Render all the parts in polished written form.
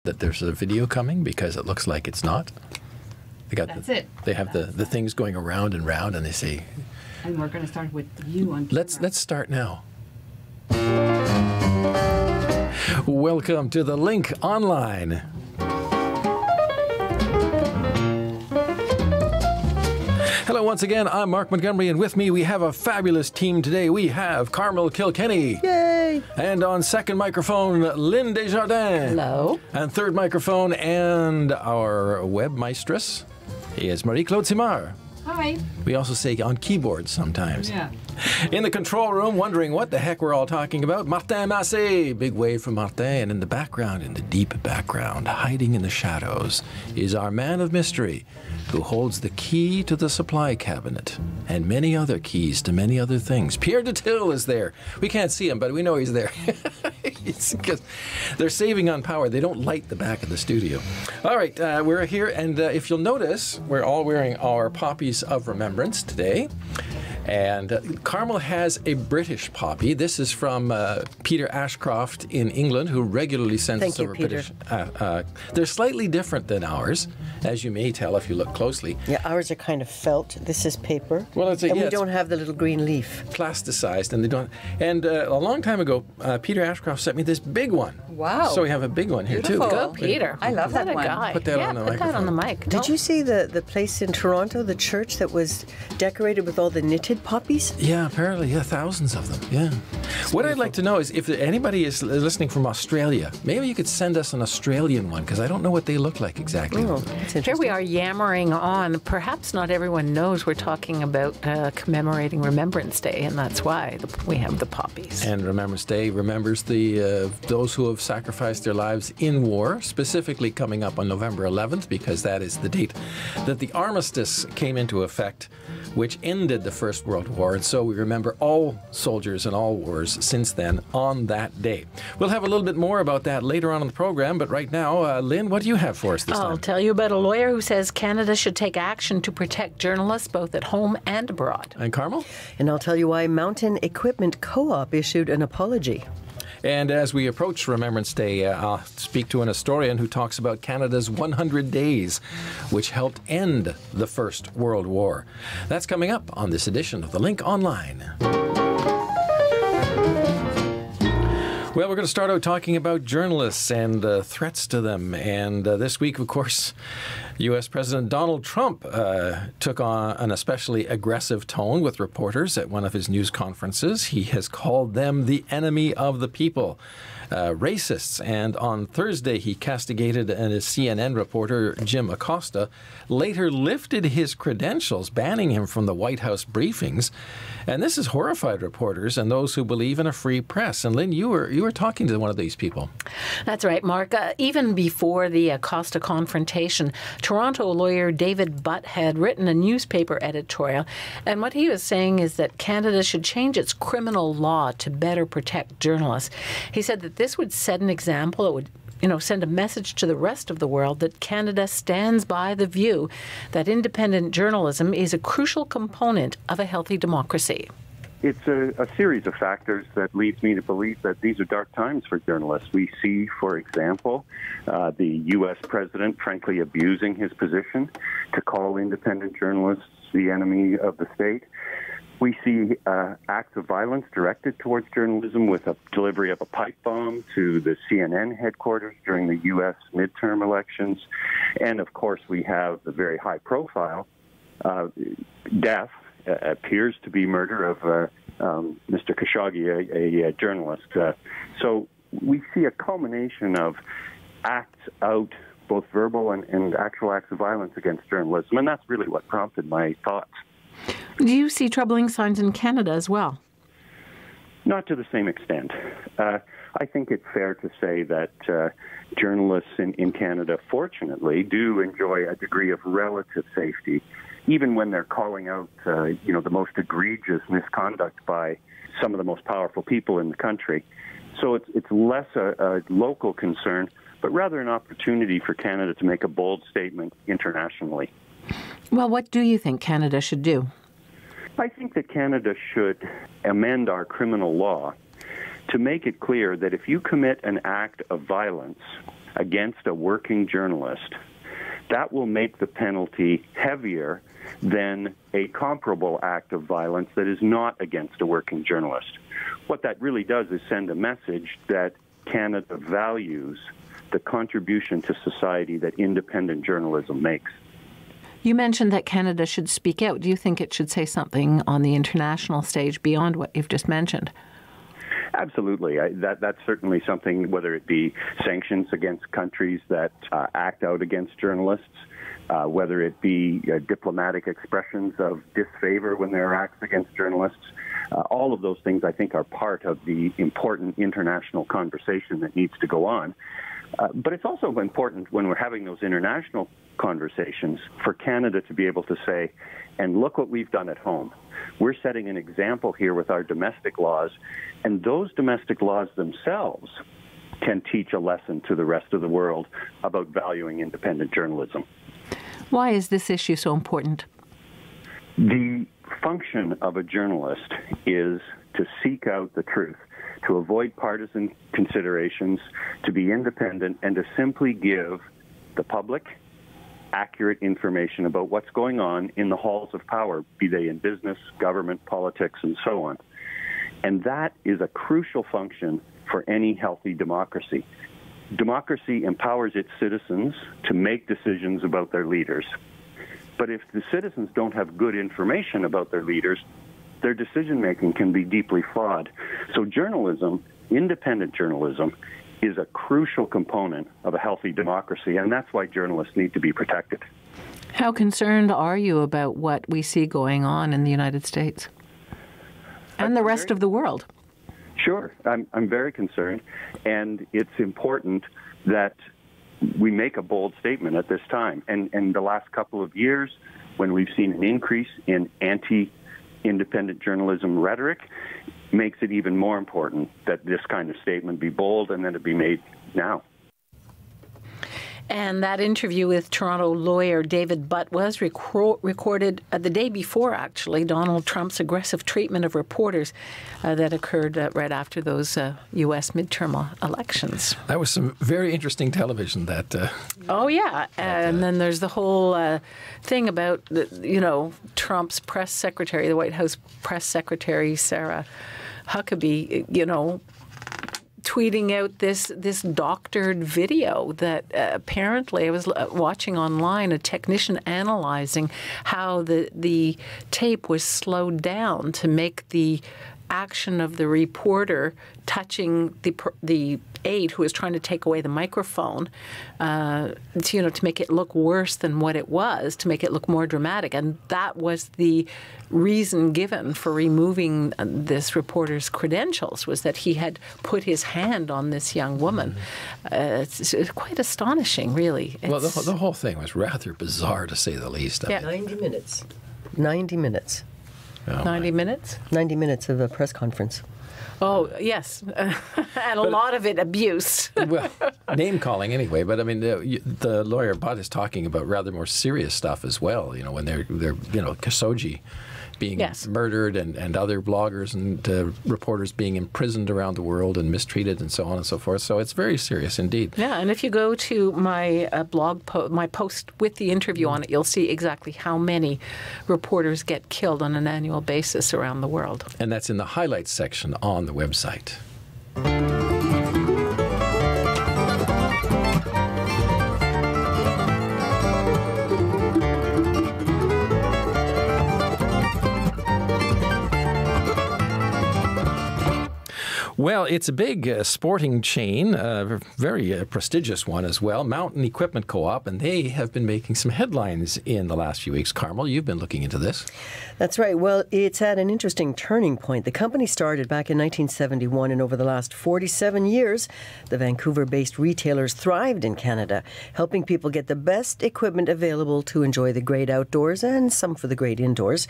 that there's a video coming because it looks like it's not. They have the things going around and round, and they say. And we're going to start with you on camera. Let's start now. Welcome to the Link Online. Hello once again, I'm Mark Montgomery, and with me we have a fabulous team today. We have Carmel Kilkenny. Yay! And on second microphone, Lynn Desjardins. Hello. And third microphone, and our webmistress is Marie-Claude Simard. Hi. We also say on keyboards sometimes. Yeah. In the control room, wondering what the heck we're all talking about, Martin Massé. Big wave from Martin. And in the background, in the deep background, hiding in the shadows, is our man of mystery, who holds the key to the supply cabinet and many other keys to many other things. Pierre Dutil is there. We can't see him, but we know he's there. They're saving on power. They don't light the back of the studio. All right, we're here, and if you'll notice, we're all wearing our poppies of remembrance today. And Carmel has a British poppy. This is from Peter Ashcroft in England, who regularly sends us over British. They're slightly different than ours, as you may tell if you look closely. Yeah, ours are kind of felt. This is paper. Well, we don't have the little green leaf. Plasticized, and they don't. And a long time ago, Peter Ashcroft sent me this big one. Wow! So we have a big one here Beautiful. too. Go, Peter! I love that one. Guy. Put that on the microphone. Put that on the mic. Did you see the place in Toronto, the church that was decorated with all the knitted poppies? Yeah, apparently, thousands of them. Yeah. What I'd like to know is if anybody is listening from Australia, maybe you could send us an Australian one, because I don't know what they look like exactly. Oh, that's interesting. Here we are yammering on. Perhaps not everyone knows we're talking about commemorating Remembrance Day, and that's why we have the poppies. And Remembrance Day remembers those who have sacrificed their lives in war, specifically coming up on November 11th, because that is the date that the armistice came into effect, which ended the First World War. And so we remember all soldiers in all wars since then on that day. We'll have a little bit more about that later on in the program, but right now, Lynn, what do you have for us this time? I'll tell you about a lawyer who says Canada should take action to protect journalists both at home and abroad. And Carmel? And I'll tell you why Mountain Equipment Co-op issued an apology. And as we approach Remembrance Day, I'll speak to an historian who talks about Canada's 100 days, which helped end the First World War. That's coming up on this edition of The Link Online. Well, we're going to start out talking about journalists and threats to them. And this week, of course, U.S. President Donald Trump took on an especially aggressive tone with reporters at one of his news conferences. He has called them the enemy of the people, racists. And on Thursday, he castigated a CNN reporter, Jim Acosta, later lifted his credentials, banning him from the White House briefings. And this has horrified reporters and those who believe in a free press. And Lynn, you were talking to one of these people. That's right, Mark. Even before the Acosta confrontation, Toronto lawyer David Butt had written a newspaper editorial. And what he was saying is that Canada should change its criminal law to better protect journalists. He said that this would set an example. It would send a message to the rest of the world that Canada stands by the view that independent journalism is a crucial component of a healthy democracy. It's a series of factors that leads me to believe that these are dark times for journalists. We see, for example, the U.S. president frankly abusing his position to call independent journalists the enemy of the state. We see acts of violence directed towards journalism with a delivery of a pipe bomb to the CNN headquarters during the U.S. midterm elections. And, of course, we have the very high-profile death, appears to be murder of Mr. Khashoggi, a journalist. So we see a culmination of acts out, both verbal and actual acts of violence against journalism. And that's really what prompted my thoughts. Do you see troubling signs in Canada as well? Not to the same extent. I think it's fair to say that journalists in Canada, fortunately, do enjoy a degree of relative safety, even when they're calling out, the most egregious misconduct by some of the most powerful people in the country. So it's less a local concern, but rather an opportunity for Canada to make a bold statement internationally. Well, what do you think Canada should do? I think that Canada should amend our criminal law to make it clear that if you commit an act of violence, against a working journalist, that will make the penalty heavier than a comparable act of violence that is not against a working journalist. What that really does is send a message that Canada values the contribution to society that independent journalism makes. You mentioned that Canada should speak out. Do you think it should say something on the international stage beyond what you've just mentioned? Absolutely. That's certainly something, whether it be sanctions against countries that act out against journalists, whether it be diplomatic expressions of disfavor when there are acts against journalists. All of those things, I think, are part of the important international conversation that needs to go on. But it's also important when we're having those international conversations for Canada to be able to say, and look what we've done at home. We're setting an example here with our domestic laws, and those domestic laws themselves can teach a lesson to the rest of the world about valuing independent journalism. Why is this issue so important? The function of a journalist is to seek out the truth, to avoid partisan considerations, to be independent, and to simply give the public accurate information about what's going on in the halls of power, be they in business, government, politics, and so on. And that is a crucial function for any healthy democracy. Democracy empowers its citizens to make decisions about their leaders. But if the citizens don't have good information about their leaders, their decision-making can be deeply flawed. So journalism, independent journalism, is a crucial component of a healthy democracy, and that's why journalists need to be protected. How concerned are you about what we see going on in the United States and the rest of the world? Sure. I'm very concerned, and it's important that we make a bold statement at this time. And the last couple of years, when we've seen an increase in anti-independent journalism rhetoric, makes it even more important that this kind of statement be bold and that it be made now. And that interview with Toronto lawyer David Butt was recorded the day before, actually, Donald Trump's aggressive treatment of reporters that occurred right after those U.S. midterm elections. That was some very interesting television. Oh, yeah. And then there's the whole thing about, Trump's press secretary, the White House press secretary, Sarah Huckabee, tweeting out this doctored video that apparently I was watching online, a technician analyzing how the tape was slowed down to make the action of the reporter touching the aide who was trying to take away the microphone, to make it look worse than what it was, to make it look more dramatic. And that was the reason given for removing this reporter's credentials, was that he had put his hand on this young woman. It's quite astonishing, really. Well, the whole thing was rather bizarre, to say the least. Yeah. 90 minutes. 90 minutes. Oh, 90 minutes? 90 minutes of a press conference. Oh, yes. And a lot of it abuse. Well, name-calling anyway, but I mean, the lawyer Butt is talking about rather more serious stuff as well, when they're Khashoggi being murdered and other bloggers and reporters being imprisoned around the world and mistreated and so on and so forth. So it's very serious indeed. Yeah, and if you go to my my post with the interview on it, you'll see exactly how many reporters get killed on an annual basis around the world. And that's in the highlights section on the website. Well, it's a big sporting chain, a very prestigious one as well, Mountain Equipment Co-op, and they have been making some headlines in the last few weeks. Carmel, you've been looking into this. That's right. Well, it's at an interesting turning point. The company started back in 1971, and over the last 47 years, the Vancouver-based retailers thrived in Canada, helping people get the best equipment available to enjoy the great outdoors and some for the great indoors.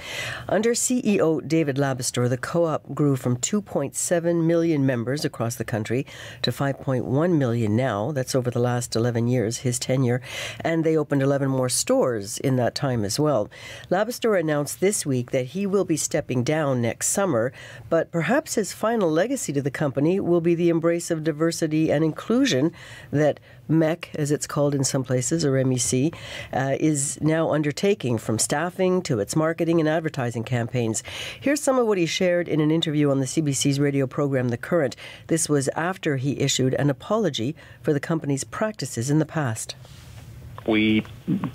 Under CEO David Labistor, the co-op grew from 2.7 million members across the country to 5.1 million now. That's over the last 11 years, his tenure. And they opened 11 more stores in that time as well. Labistor announced this week that he will be stepping down next summer, but perhaps his final legacy to the company will be the embrace of diversity and inclusion that MEC, as it's called in some places, or MEC, is now undertaking, from staffing to its marketing and advertising campaigns. Here's some of what he shared in an interview on the CBC's radio program The Current. This was after he issued an apology for the company's practices in the past. We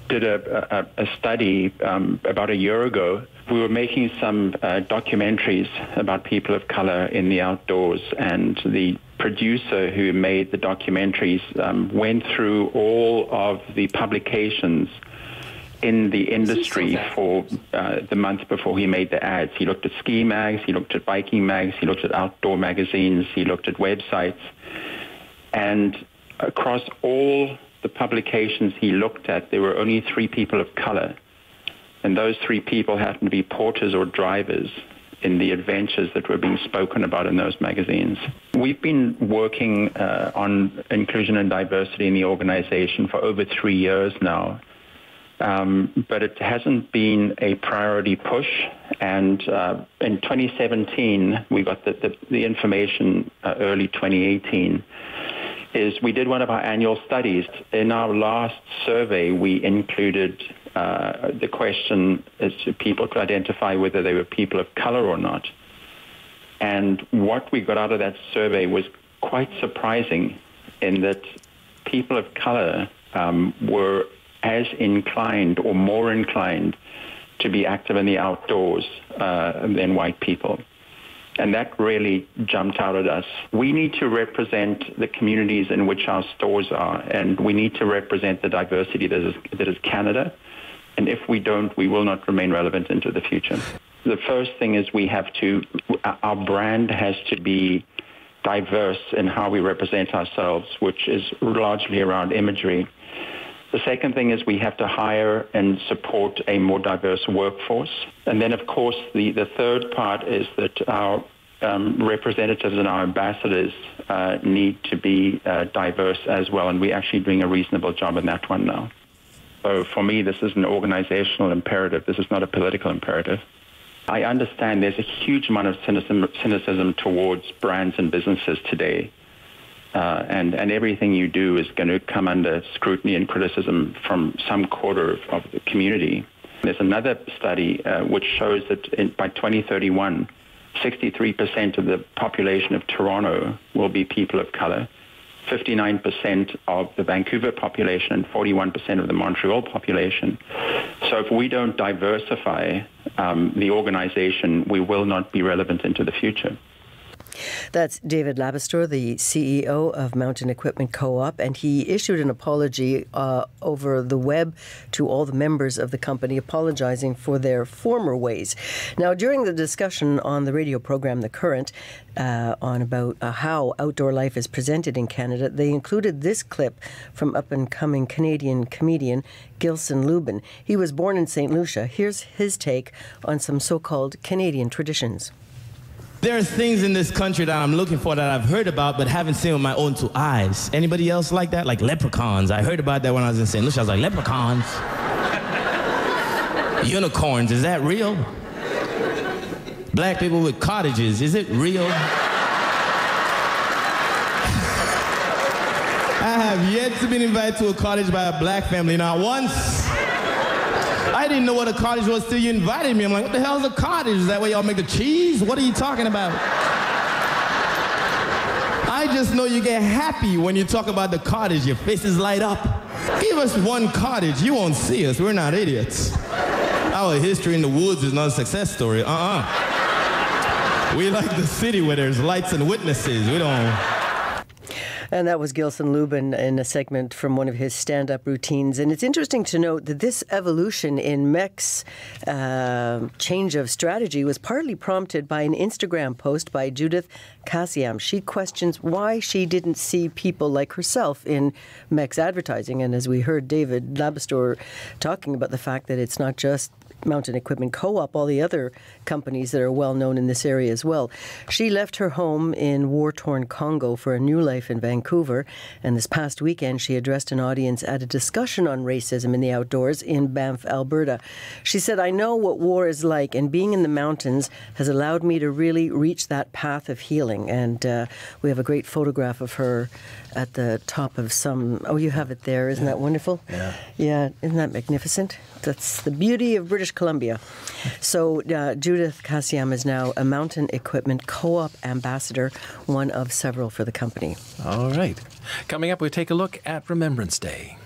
did a study about a year ago. We were making some documentaries about people of color in the outdoors, and the producer who made the documentaries went through all of the publications in the industry for the month before he made the ads. He looked at ski mags, he looked at biking mags, he looked at outdoor magazines, he looked at websites, and across all the publications he looked at, there were only 3 people of color. And those 3 people happened to be porters or drivers in the adventures that were being spoken about in those magazines. We've been working on inclusion and diversity in the organization for over 3 years now. But it hasn't been a priority push. And in 2017, we got the information early 2018, is we did one of our annual studies. In our last survey, we included the question as to people could identify whether they were people of color or not. And what we got out of that survey was quite surprising, in that people of color were as inclined or more inclined to be active in the outdoors than white people. And that really jumped out at us. We need to represent the communities in which our stores are, and we need to represent the diversity that is Canada. And if we don't, we will not remain relevant into the future. The first thing is our brand has to be diverse in how we represent ourselves, which is largely around imagery. The second thing is we have to hire and support a more diverse workforce. And then, of course, the third part is that our representatives and our ambassadors need to be diverse as well, and we're actually doing a reasonable job in that one now. So for me, this is an organizational imperative. This is not a political imperative. I understand there's a huge amount of cynicism towards brands and businesses today. And everything you do is going to come under scrutiny and criticism from some quarter of the community. There's another study which shows that by 2031, 63% of the population of Toronto will be people of color, 59% of the Vancouver population, and 41% of the Montreal population. So if we don't diversify the organization, we will not be relevant into the future. That's David Labastor, the CEO of Mountain Equipment Co-op, and he issued an apology over the web to all the members of the company, apologizing for their former ways. Now, during the discussion on the radio program The Current on about how outdoor life is presented in Canada, they included this clip from up-and-coming Canadian comedian Gilson Lubin. He was born in St. Lucia. Here's his take on some so-called Canadian traditions. There are things in this country that I'm looking for that I've heard about but haven't seen with my own 2 eyes. Anybody else like that? Like leprechauns. I heard about that when I was in St. Lucia. I was like, leprechauns? Unicorns, is that real? Black people with cottages, is it real? I have yet to be invited to a cottage by a black family, not once. I didn't know what a cottage was till you invited me. I'm like, what the hell is a cottage? Is that where y'all make the cheese? What are you talking about? I just know you get happy when you talk about the cottage. Your faces light up. Give us one cottage. You won't see us. We're not idiots. Our history in the woods is not a success story. We like the city where there's lights and witnesses. We don't... And that was Gilson Lubin in a segment from one of his stand-up routines. And it's interesting to note that this evolution in MEC's change of strategy was partly prompted by an Instagram post by Judith Kassiam. She questions why she didn't see people like herself in MEC's advertising. And as we heard David Labastor talking about the fact that it's not just Mountain Equipment Co-op, all the other companies that are well known in this area as well. She left her home in war-torn Congo for a new life in Vancouver, and this past weekend she addressed an audience at a discussion on racism in the outdoors in Banff, Alberta. She said, "I know what war is like, and being in the mountains has allowed me to really reach that path of healing." And we have a great photograph of her at the top of some... Oh, you have it there. Isn't that wonderful? Yeah. Yeah, isn't that magnificent? That's the beauty of British Columbia. So Judith Kassiam is now a Mountain Equipment Co-op ambassador, one of several for the company. All right. Coming up, we take a look at Remembrance Day.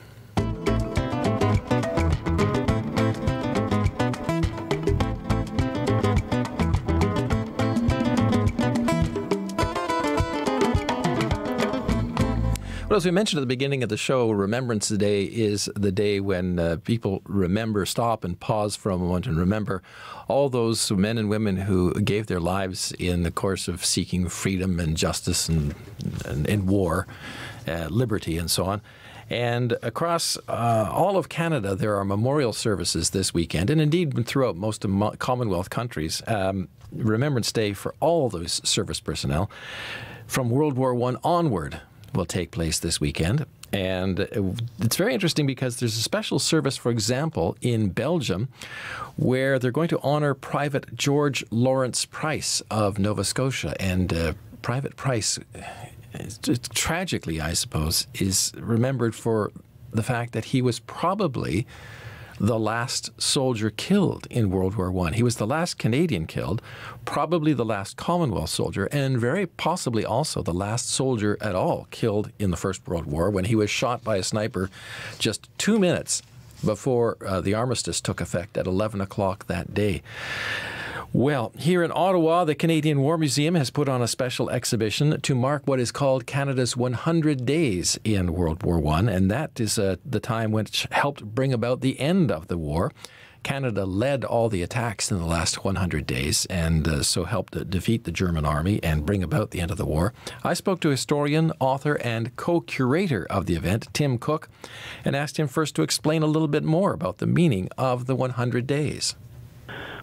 Well, as we mentioned at the beginning of the show, Remembrance Day is the day when people remember, stop and pause for a moment and remember all those men and women who gave their lives in the course of seeking freedom and justice and war, liberty and so on. And across all of Canada, there are memorial services this weekend, and indeed throughout most of Commonwealth countries, Remembrance Day for all those service personnel from World War I onward will take place this weekend. And it's very interesting because there's a special service, for example, in Belgium, where they're going to honor Private George Lawrence Price of Nova Scotia. And Private Price, tragically, I suppose, is remembered for the fact that he was probably the last soldier killed in World War I. He was the last Canadian killed, probably the last Commonwealth soldier, and very possibly also the last soldier at all killed in the First World War when he was shot by a sniper just 2 minutes before the armistice took effect at 11 o'clock that day. Well, here in Ottawa, the Canadian War Museum has put on a special exhibition to mark what is called Canada's 100 Days in World War I, and that is the time which helped bring about the end of the war. Canada led all the attacks in the last 100 days and so helped defeat the German army and bring about the end of the war. I spoke to historian, author, and co-curator of the event, Tim Cook, and asked him first to explain a little bit more about the meaning of the 100 days.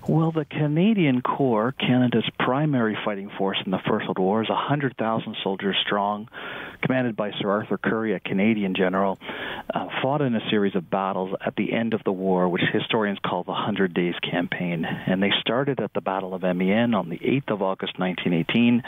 Well, the Canadian Corps, Canada's primary fighting force in the First World War, is 100,000 soldiers strong, commanded by Sir Arthur Currie, a Canadian general, fought in a series of battles at the end of the war, which historians call the 100 Days Campaign. And they started at the Battle of Amiens on the 8th of August, 1918,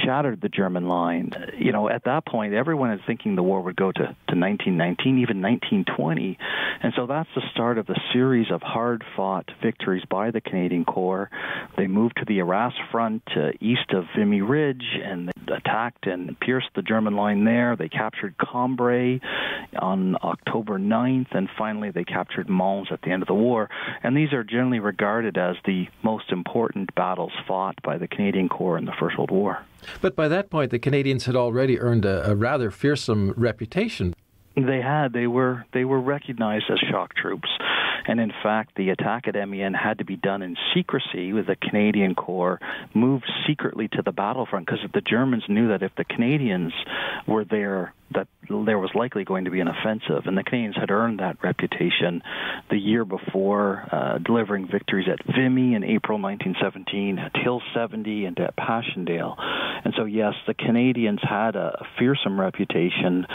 shattered the German line. You know, at that point, everyone is thinking the war would go to 1919, even 1920. And so that's the start of the series of hard-fought victories by the Canadian Corps. They moved to the Arras front east of Vimy Ridge, and they attacked and pierced the German line there. They captured Cambrai on October 9th, and finally they captured Mons at the end of the war. And these are generally regarded as the most important battles fought by the Canadian Corps in the First World War. But by that point, the Canadians had already earned a rather fearsome reputation. They had. They were recognized as shock troops. And in fact, the attack at Amiens had to be done in secrecy, with the Canadian Corps moved secretly to the battlefront because the Germans knew that if the Canadians were there, that there was likely going to be an offensive. And the Canadians had earned that reputation the year before, delivering victories at Vimy in April 1917, at Hill 70, and at Passchendaele. And so, yes, the Canadians had a fearsome reputation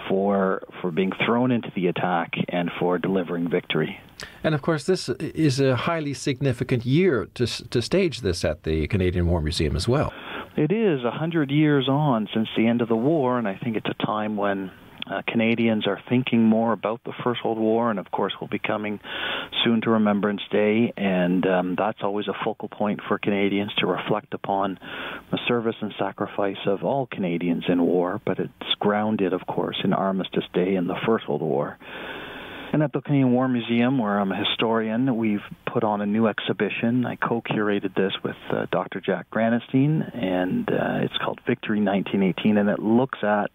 for being thrown into the attack and for delivering victory. And of course, this is a highly significant year to stage this at the Canadian War Museum as well. It is 100 years on since the end of the war, and I think it's a time when Canadians are thinking more about the First World War, and of course we'll be coming soon to Remembrance Day, and that's always a focal point for Canadians to reflect upon the service and sacrifice of all Canadians in war, but it's grounded, of course, in Armistice Day in the First World War. And at the Canadian War Museum, where I'm a historian, we've put on a new exhibition. I co-curated this with Dr. Jack Granatstein, and it's called Victory 1918, and it looks at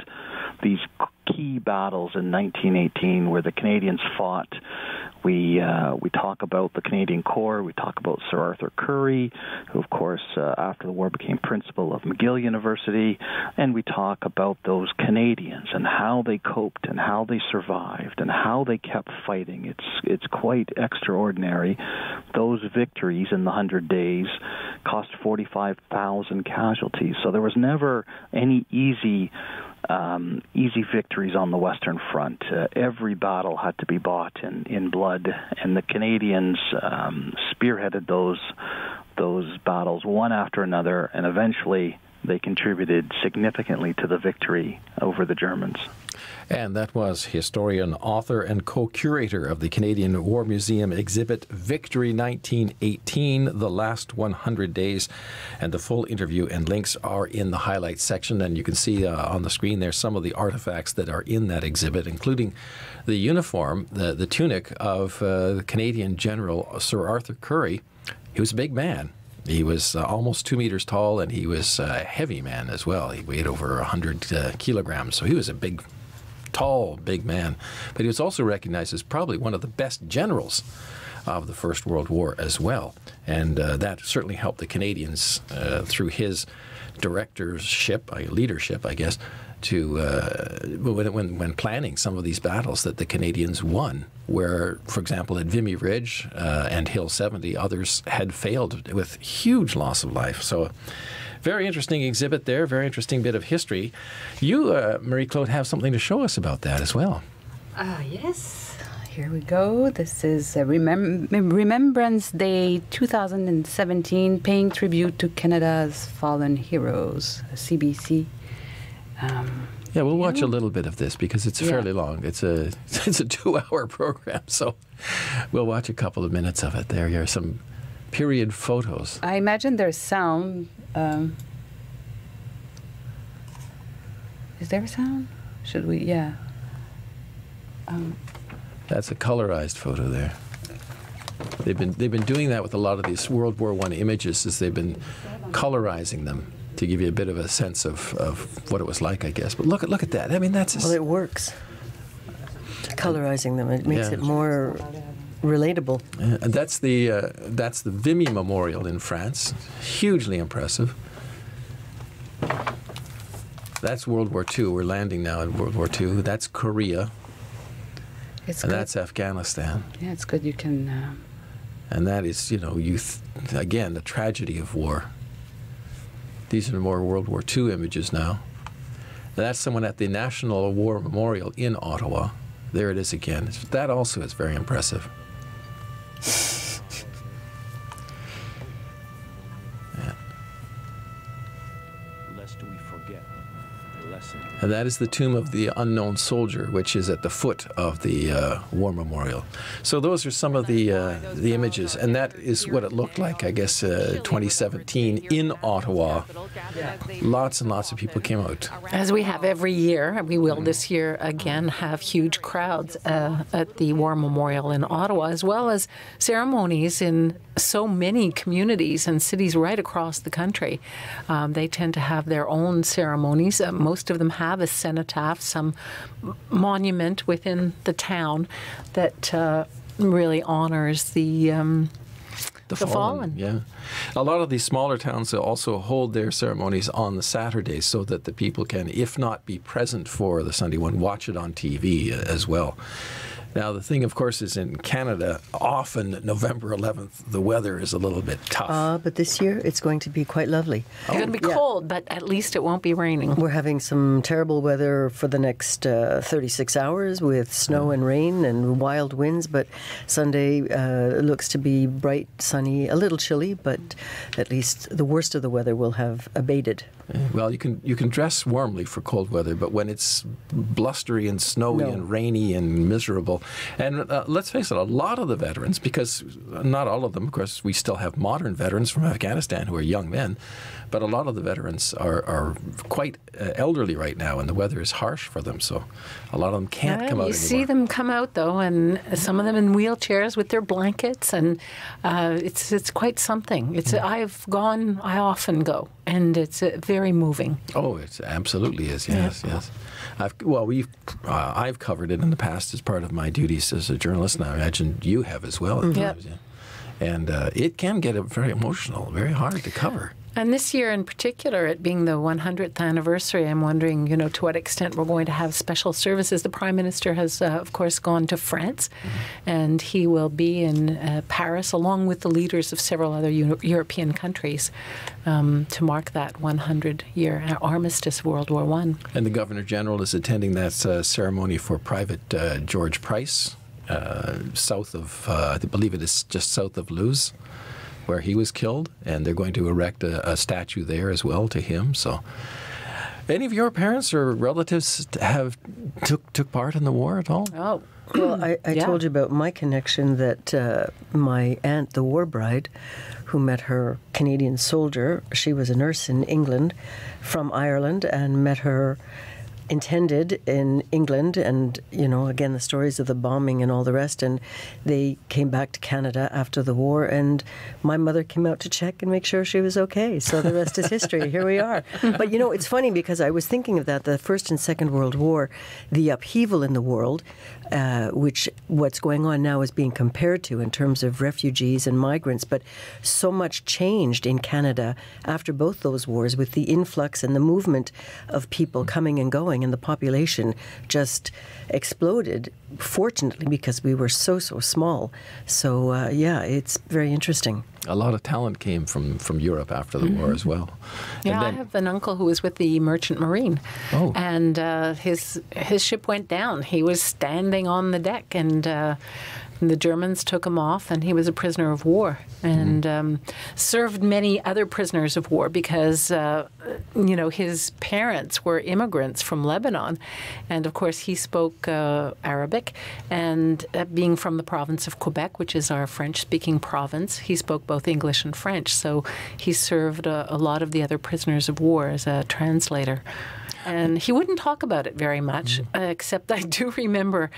these key battles in 1918 where the Canadians fought. We talk about the Canadian Corps. We talk about Sir Arthur Currie, who, of course, after the war became principal of McGill University. And we talk about those Canadians and how they coped and how they survived and how they kept fighting. It's quite extraordinary. Those victories in the 100 days cost 45,000 casualties. So there was never any easy victories on the Western Front. Every battle had to be bought in blood, and the Canadians spearheaded those battles one after another, and eventually they contributed significantly to the victory over the Germans. And that was historian, author, and co-curator of the Canadian War Museum exhibit Victory 1918, The Last 100 Days. And the full interview and links are in the highlights section. And you can see on the screen there some of the artifacts that are in that exhibit, including the uniform, the tunic of the Canadian General Sir Arthur Currie. He was a big man. He was almost 2 meters tall, and he was a heavy man as well. He weighed over 100 kilograms, so he was a big, tall, big man. But he was also recognized as probably one of the best generals of the First World War as well. And that certainly helped the Canadians through his directorship, leadership, I guess, to when planning some of these battles that the Canadians won, where, for example, at Vimy Ridge and Hill 70, others had failed with huge loss of life. So very interesting exhibit there, very interesting bit of history. You, Marie-Claude, have something to show us about that as well. Yes, here we go. This is Remembrance Day 2017, paying tribute to Canada's fallen heroes, CBC. Yeah, we'll watch a little bit of this because it's fairly long. It's a 2-hour program, so we'll watch a couple of minutes of it. There are some period photos. I imagine there's sound. Is there sound? Should we? Yeah. That's a colorized photo there. They've been doing that with a lot of these World War I images, is they've been colorizing them to give you a bit of a sense of what it was like, I guess. But look at that. I mean, that's... Well, it works. Colorizing them, it makes it more relatable. And that's the Vimy Memorial in France. Hugely impressive. That's World War II. We're landing now in World War II. That's Korea. And that's Afghanistan. Yeah, it's good you can... And that is, again, the tragedy of war. These are more World War II images now. That's someone at the National War Memorial in Ottawa. There it is again. That also is very impressive. Lest we forget the lesson. And that is the tomb of the unknown soldier, which is at the foot of the War Memorial. So those are some of the images, and that is what it looked like, I guess, 2017 in Ottawa. Lots and lots of people came out. As we have every year, we will this year again have huge crowds at the War Memorial in Ottawa, as well as ceremonies in so many communities and cities right across the country. They tend to have their own ceremonies. Most of them have a cenotaph, some monument within the town that really honors the fallen. Yeah. A lot of these smaller towns also hold their ceremonies on the Saturdays so that the people can, if not be present for the Sunday one, watch it on TV as well. Now, the thing, of course, is in Canada, often November 11th, the weather is a little bit tough. But this year, it's going to be quite lovely. It's going to be cold, but at least it won't be raining. We're having some terrible weather for the next 36 hours with snow and rain and wild winds, but Sunday looks to be bright, sunny, a little chilly, but at least the worst of the weather will have abated. Well, you can dress warmly for cold weather, but when it's blustery and snowy and rainy and miserable, and let's face it, a lot of the veterans, because not all of them, of course, we still have modern veterans from Afghanistan who are young men, but a lot of the veterans are quite elderly right now, and the weather is harsh for them, so a lot of them can't come out anymore. You see them come out, though, and some of them in wheelchairs with their blankets, and it's quite something. I often go and it's very moving. Oh, it absolutely is. Yes, yes. I've covered it in the past as part of my duties as a journalist, and I imagine you have as well at times. Yeah. And it can get very emotional, very hard to cover. And this year in particular, it being the 100th anniversary, I'm wondering, to what extent we're going to have special services. The Prime Minister has, of course, gone to France, and he will be in Paris along with the leaders of several other European countries to mark that 100-year armistice of World War I. And the Governor General is attending that ceremony for Private George Price, south of, I believe it is just south of Luz, where he was killed, and they're going to erect a statue there as well to him. So, any of your parents or relatives have took part in the war at all? Oh, well, I told you about my connection that my aunt, the war bride, who met her Canadian soldier, she was a nurse in England from Ireland, and met her intended in England, and again the stories of the bombing and all the rest, and they came back to Canada after the war, and my mother came out to check and make sure she was okay. So the rest is history. Here we are. But it's funny because I was thinking of that, the First and Second World War, the upheaval in the world, which what's going on now is being compared to in terms of refugees and migrants, but so much changed in Canada after both those wars, with the influx and the movement of people coming and going, and the population just exploded, fortunately, because we were so small. So, it's very interesting. A lot of talent came from Europe after the war as well. Yeah, I have an uncle who was with the Merchant Marine, and his ship went down. He was standing on the deck, and the Germans took him off, and he was a prisoner of war, and served many other prisoners of war because, his parents were immigrants from Lebanon, and of course he spoke Arabic, and being from the province of Quebec, which is our French-speaking province, he spoke both English and French, so he served a lot of the other prisoners of war as a translator. And he wouldn't talk about it very much, except I do remember,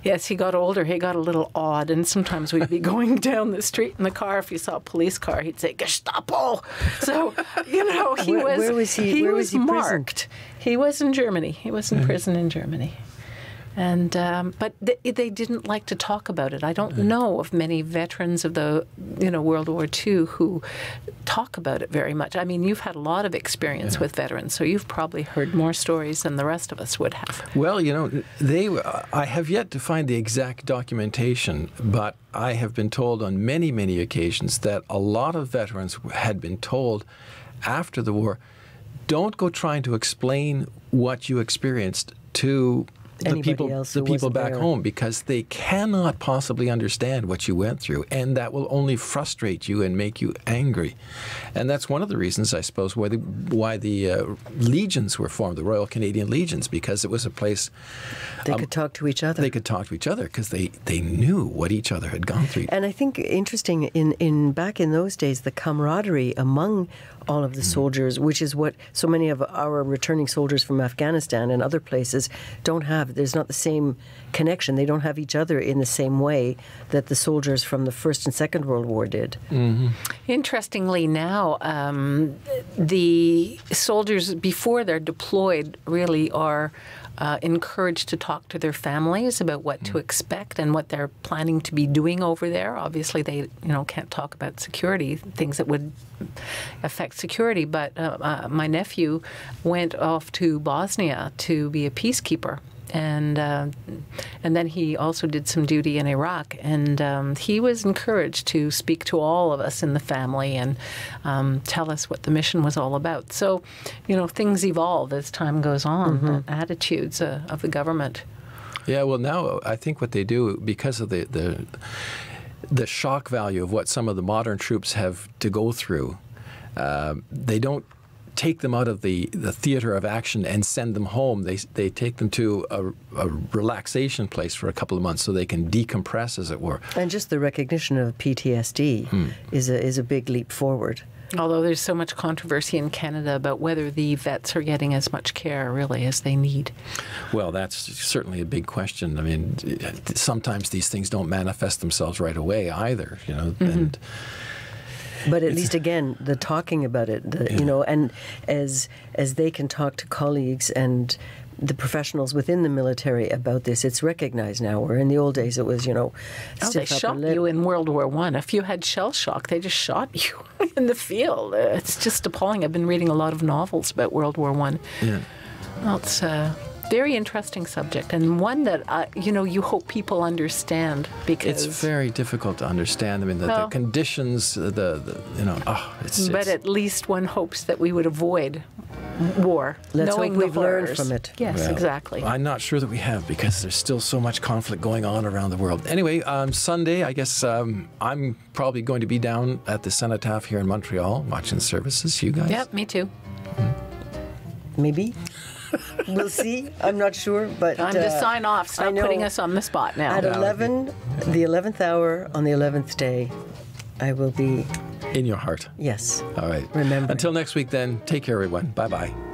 as he got older, he got a little odd, and sometimes we'd be going down the street in the car. If he saw a police car, he'd say, "Gestapo!" So, where was he marked. He was in Germany. He was in prison in Germany. And but they didn't like to talk about it. I don't know of many veterans of the World War II who talk about it very much. I mean, you've had a lot of experience with veterans, so you've probably heard more stories than the rest of us would have. Well, I have yet to find the exact documentation, but I have been told on many occasions that a lot of veterans had been told after the war, don't go trying to explain what you experienced to the people back home, because they cannot possibly understand what you went through, and that will only frustrate you and make you angry. And that's one of the reasons, I suppose, why the legions were formed, the Royal Canadian Legions, because it was a place they could talk to each other. They could talk to each other because they knew what each other had gone through. And I think interesting in back in those days, the camaraderie among all of the soldiers, which is what so many of our returning soldiers from Afghanistan and other places don't have. There's not the same connection. They don't have each other in the same way that the soldiers from the First and Second World War did. Mm-hmm. Interestingly now, the soldiers, before they're deployed, really are encouraged to talk to their families about what to expect and what they're planning to be doing over there. Obviously, they can't talk about security, things that would affect security. But my nephew went off to Bosnia to be a peacekeeper. And then he also did some duty in Iraq, and he was encouraged to speak to all of us in the family and tell us what the mission was all about. So, things evolve as time goes on, attitudes of the government. Yeah, well, now I think what they do, because of the shock value of what some of the modern troops have to go through, they don't take them out of the theater of action and send them home. They take them to a relaxation place for a couple of months so they can decompress, as it were. And just the recognition of PTSD is a big leap forward. Although there's so much controversy in Canada about whether the vets are getting as much care, really, as they need. Well, that's certainly a big question. I mean, sometimes these things don't manifest themselves right away either, and But at least, again, the talking about it, you know, and as they can talk to colleagues and the professionals within the military about this, it's recognized now. Where in the old days it was, you know, they shot you in World War I. If you had shell shock, they just shot you in the field. It's just appalling. I've been reading a lot of novels about World War I. Yeah. Well, it's a very interesting subject, and one that, you know, you hope people understand, because... It's very difficult to understand. I mean, the conditions, you know, But at least one hopes that we would avoid war, Let's knowing hope we've the learned horrors. from it. Yes, exactly. I'm not sure that we have, because there's still so much conflict going on around the world. Anyway, Sunday, I guess I'm probably going to be down at the Cenotaph here in Montreal watching services. You guys? Yep, me too. Maybe. We'll see. I'm not sure, but Time to sign off. Stop putting us on the spot now. At 11, the 11th hour on the 11th day, I will be in your heart. Yes. All right. Remember. Until next week, then, take care, everyone. Bye-bye.